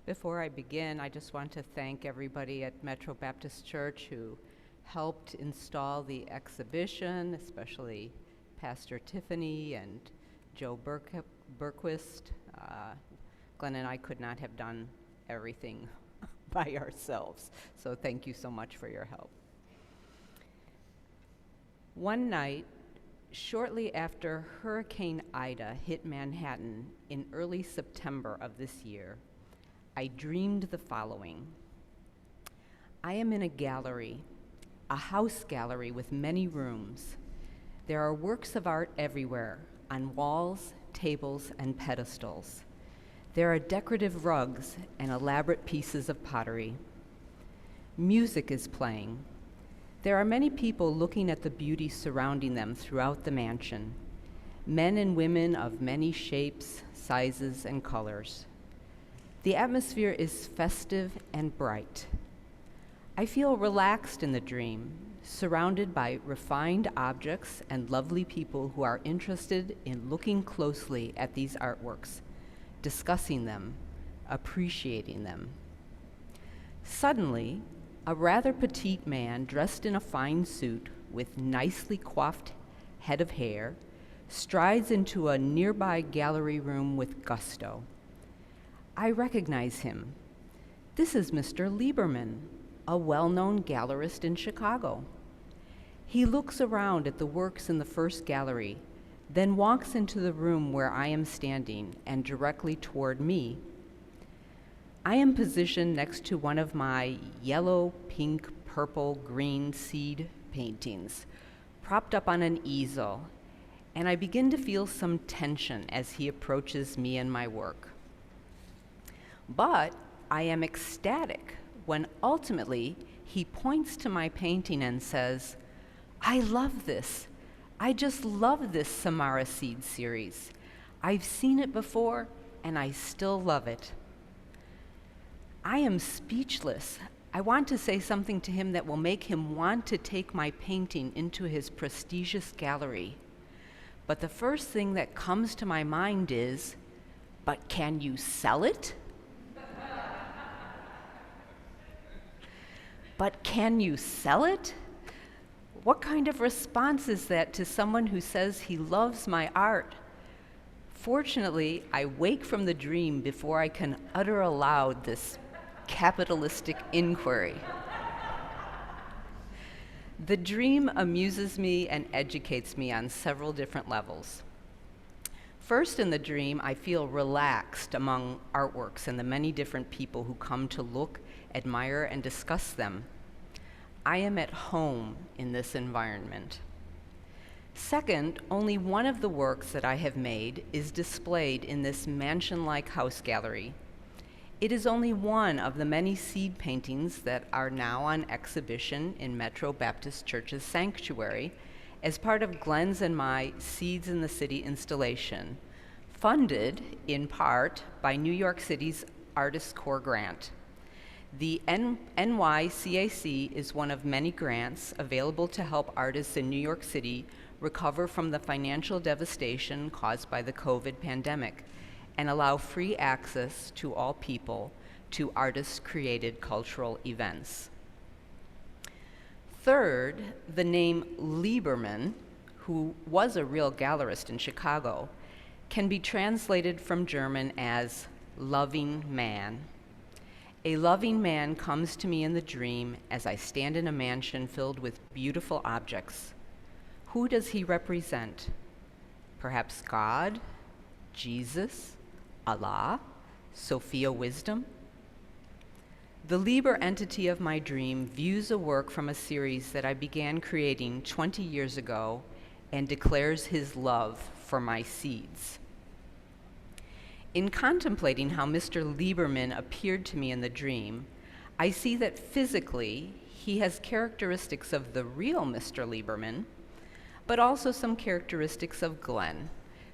Before I begin, I just want to thank everybody at Metro Baptist Church who helped install the exhibition, especially Pastor Tiffany and Joe Berquist. Glenn and I could not have done everything by ourselves, so thank you so much for your help. One night, shortly after Hurricane Ida hit Manhattan in early September of this year, I dreamed the following. I am in a gallery, a house gallery with many rooms. There are works of art everywhere, on walls, tables, and pedestals. There are decorative rugs and elaborate pieces of pottery. Music is playing. There are many people looking at the beauty surrounding them throughout the mansion, men and women of many shapes, sizes, and colors. The atmosphere is festive and bright. I feel relaxed in the dream, surrounded by refined objects and lovely people who are interested in looking closely at these artworks, discussing them, appreciating them. Suddenly, a rather petite man dressed in a fine suit with nicely coiffed head of hair strides into a nearby gallery room with gusto. I recognize him. This is Mr. Lieberman, a well-known gallerist in Chicago. He looks around at the works in the first gallery, then walks into the room where I am standing and directly toward me. I am positioned next to one of my yellow, pink, purple, green seed paintings, propped up on an easel, and I begin to feel some tension as he approaches me and my work. But I am ecstatic when ultimately he points to my painting and says, "I love this. I just love this Samara Seed series. I've seen it before and I still love it." I am speechless. I want to say something to him that will make him want to take my painting into his prestigious gallery. But the first thing that comes to my mind is, "But can you sell it?" But can you sell it? What kind of response is that to someone who says he loves my art? Fortunately, I wake from the dream before I can utter aloud this capitalistic inquiry. The dream amuses me and educates me on several different levels. First, in the dream, I feel relaxed among artworks and the many different people who come to look, admire, and discuss them. I am at home in this environment. Second, only one of the works that I have made is displayed in this mansion-like house gallery. It is only one of the many seed paintings that are now on exhibition in Metro Baptist Church's sanctuary as part of Glenn's and my Seeds in the City installation, funded in part by New York City's Artist Corps grant. The NYCAC is one of many grants available to help artists in New York City recover from the financial devastation caused by the COVID pandemic and allow free access to all people to artist-created cultural events. Third, the name Lieberman, who was a real gallerist in Chicago, can be translated from German as loving man. A loving man comes to me in the dream as I stand in a mansion filled with beautiful objects. Who does he represent? Perhaps God, Jesus, Allah, Sophia Wisdom? The Lieber entity of my dream views a work from a series that I began creating 20 years ago and declares his love for my seeds. In contemplating how Mr. Lieberman appeared to me in the dream, I see that physically he has characteristics of the real Mr. Lieberman, but also some characteristics of Glenn,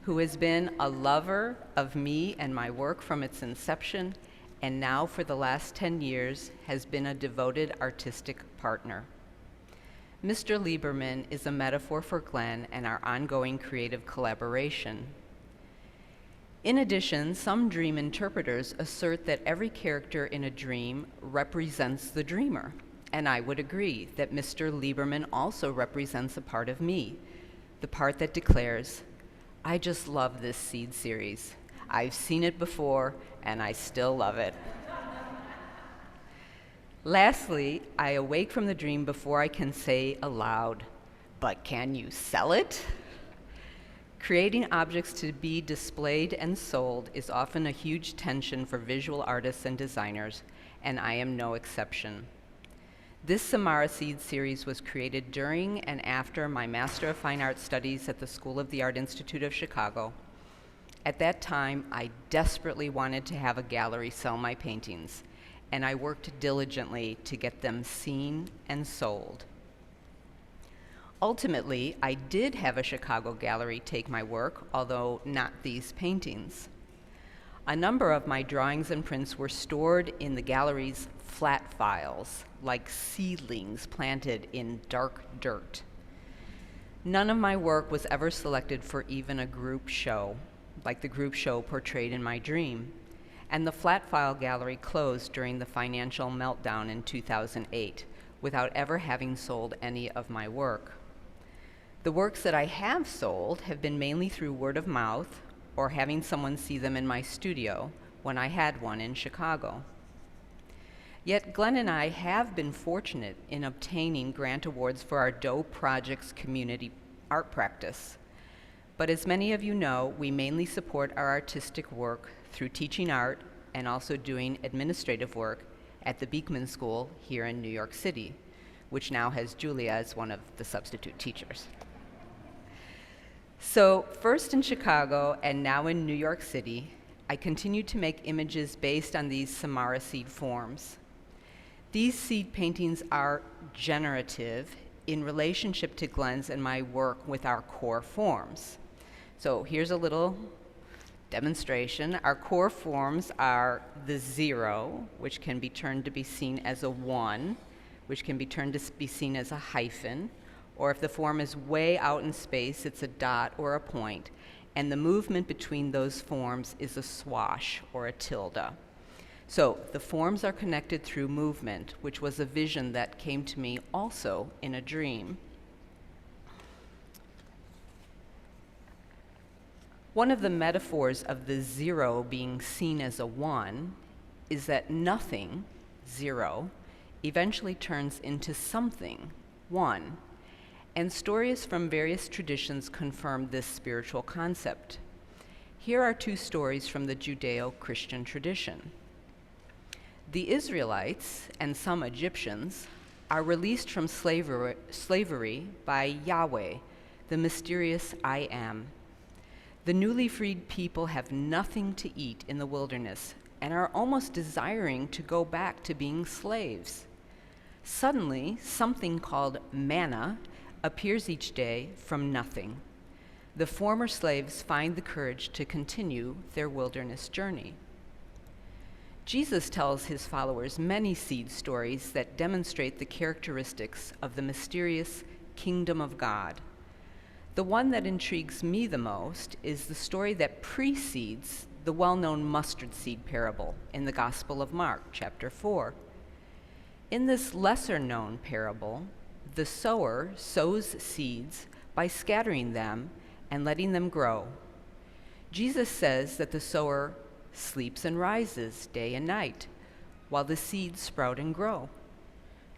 who has been a lover of me and my work from its inception, and now for the last 10 years has been a devoted artistic partner. Mr. Lieberman is a metaphor for Glenn and our ongoing creative collaboration. In addition, some dream interpreters assert that every character in a dream represents the dreamer, and I would agree that Mr. Lieberman also represents a part of me, the part that declares, I just love this seed series. I've seen it before, and I still love it. Lastly, I awake from the dream before I can say aloud, but can you sell it? Creating objects to be displayed and sold is often a huge tension for visual artists and designers, and I am no exception. This Samara Seed series was created during and after my Master of Fine Arts studies at the School of the Art Institute of Chicago. At that time, I desperately wanted to have a gallery sell my paintings, and I worked diligently to get them seen and sold. Ultimately, I did have a Chicago gallery take my work, although not these paintings. A number of my drawings and prints were stored in the gallery's flat files, like seedlings planted in dark dirt. None of my work was ever selected for even a group show, like the group show portrayed in my dream, and the flat file gallery closed during the financial meltdown in 2008, without ever having sold any of my work. The works that I have sold have been mainly through word of mouth or having someone see them in my studio when I had one in Chicago. Yet Glenn and I have been fortunate in obtaining grant awards for our Doe Projects community art practice. But as many of you know, we mainly support our artistic work through teaching art and also doing administrative work at the Beekman School here in New York City, which now has Julia as one of the substitute teachers. So first in Chicago and now in New York City, I continue to make images based on these Samara seed forms. These seed paintings are generative in relationship to Glenn's and my work with our core forms. So here's a little demonstration. Our core forms are the 0, which can be turned to be seen as a 1, which can be turned to be seen as a hyphen, or if the form is way out in space, it's a dot or a point, and the movement between those forms is a swash or a tilde. So the forms are connected through movement, which was a vision that came to me also in a dream. One of the metaphors of the 0 being seen as a 1 is that nothing, 0, eventually turns into something, 1. And stories from various traditions confirm this spiritual concept. Here are 2 stories from the Judeo-Christian tradition. The Israelites and some Egyptians are released from slavery by Yahweh, the mysterious I Am. The newly freed people have nothing to eat in the wilderness and are almost desiring to go back to being slaves. Suddenly, something called manna appears each day from nothing. The former slaves find the courage to continue their wilderness journey. Jesus tells his followers many seed stories that demonstrate the characteristics of the mysterious kingdom of God. The one that intrigues me the most is the story that precedes the well-known mustard seed parable in the Gospel of Mark, chapter 4. In this lesser-known parable, the sower sows seeds by scattering them and letting them grow. Jesus says that the sower sleeps and rises day and night while the seeds sprout and grow.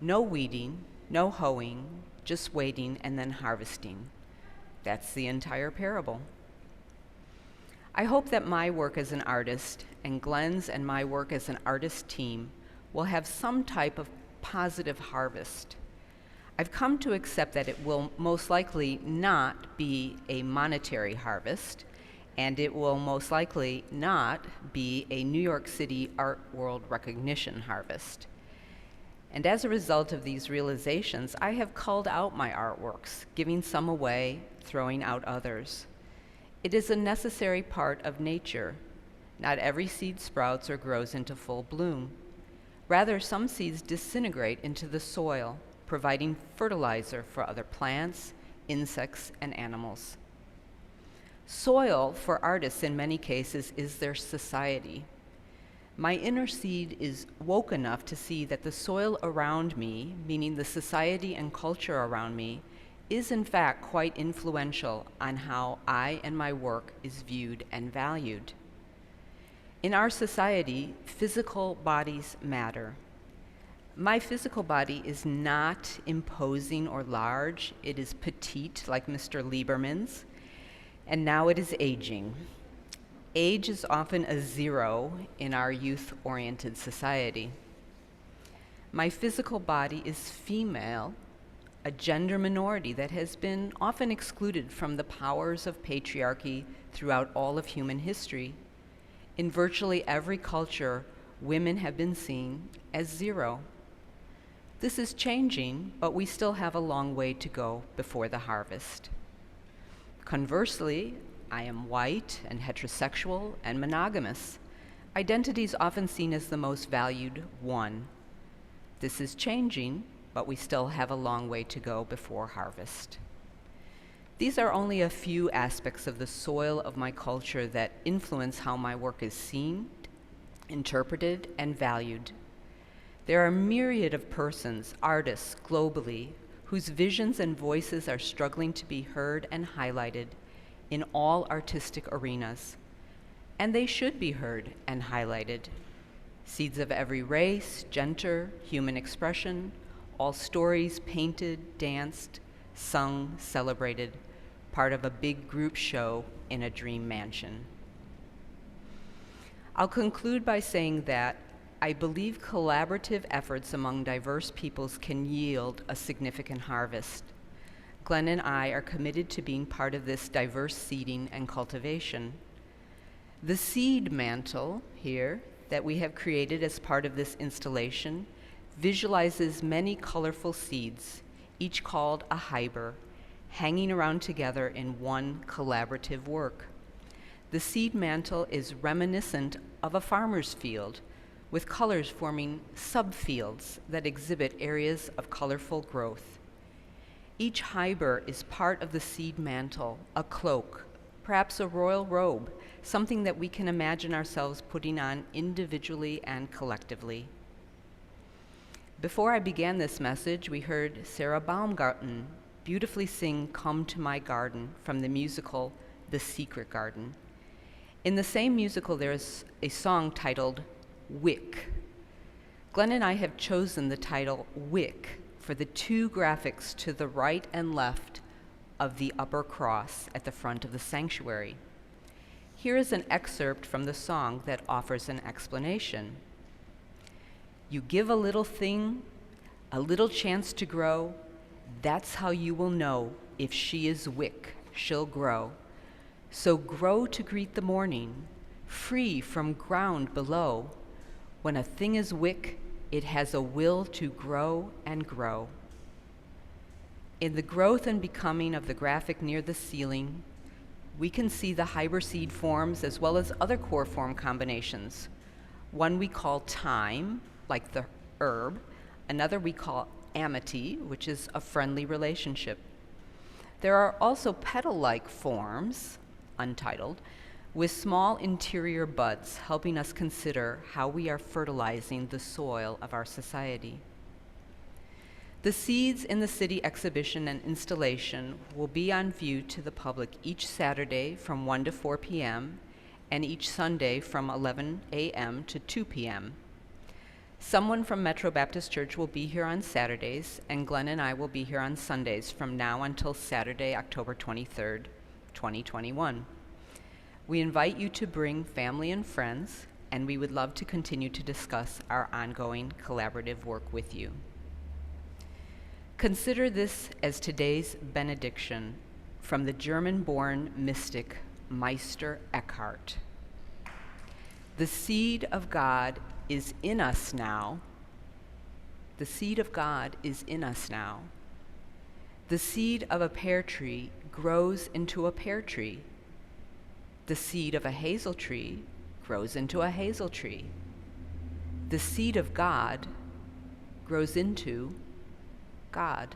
No weeding, no hoeing, just waiting and then harvesting. That's the entire parable. I hope that my work as an artist and Glenn's and my work as an artist team will have some type of positive harvest. I've come to accept that it will most likely not be a monetary harvest, and it will most likely not be a New York City art world recognition harvest. And as a result of these realizations, I have culled out my artworks, giving some away, throwing out others. It is a necessary part of nature. Not every seed sprouts or grows into full bloom. Rather, some seeds disintegrate into the soil, providing fertilizer for other plants, insects, and animals. Soil, for artists in many cases, is their society. My inner seed is woke enough to see that the soil around me, meaning the society and culture around me, is in fact quite influential on how I and my work is viewed and valued. In our society, physical bodies matter. My physical body is not imposing or large. It is petite, like Mr. Lieberman's, and now it is aging. Age is often a zero in our youth-oriented society. My physical body is female, a gender minority that has been often excluded from the powers of patriarchy throughout all of human history. In virtually every culture, women have been seen as zero. This is changing, but we still have a long way to go before the harvest. Conversely, I am white and heterosexual and monogamous. Identity is often seen as the most valued one. This is changing, but we still have a long way to go before harvest. These are only a few aspects of the soil of my culture that influence how my work is seen, interpreted, and valued. There are a myriad of persons, artists globally, whose visions and voices are struggling to be heard and highlighted in all artistic arenas. And they should be heard and highlighted. Seeds of every race, gender, human expression, all stories painted, danced, sung, celebrated, part of a big group show in a dream mansion. I'll conclude by saying that I believe collaborative efforts among diverse peoples can yield a significant harvest. Glenn and I are committed to being part of this diverse seeding and cultivation. The seed mantle here that we have created as part of this installation visualizes many colorful seeds, each called a hyber, hanging around together in one collaborative work. The seed mantle is reminiscent of a farmer's field, with colors forming subfields that exhibit areas of colorful growth. Each hyber is part of the seed mantle, a cloak, perhaps a royal robe, something that we can imagine ourselves putting on individually and collectively. Before I began this message, we heard Sarah Baumgarten beautifully sing "Come to My Garden" from the musical The Secret Garden. In the same musical, there's a song titled Wick. Glenn and I have chosen the title Wick for the two graphics to the right and left of the upper cross at the front of the sanctuary. Here is an excerpt from the song that offers an explanation. You give a little thing, a little chance to grow, that's how you will know if she is wick, she'll grow. So grow to greet the morning, free from ground below. When a thing is wick, it has a will to grow and grow. In the growth and becoming of the graphic near the ceiling, we can see the hyber seed forms as well as other core form combinations. One we call time, like the herb. Another we call amity, which is a friendly relationship. There are also petal-like forms, untitled, with small interior buds helping us consider how we are fertilizing the soil of our society. The seeds in the city exhibition and installation will be on view to the public each Saturday from 1 to 4 p.m. and each Sunday from 11 a.m. to 2 p.m. Someone from Metro Baptist Church will be here on Saturdays, and Glenn and I will be here on Sundays from now until Saturday, October 23rd, 2021. We invite you to bring family and friends, and we would love to continue to discuss our ongoing collaborative work with you. Consider this as today's benediction from the German-born mystic Meister Eckhart. The seed of God is in us now. The seed of God is in us now. The seed of a pear tree grows into a pear tree. The seed of a hazel tree grows into a hazel tree. The seed of God grows into God.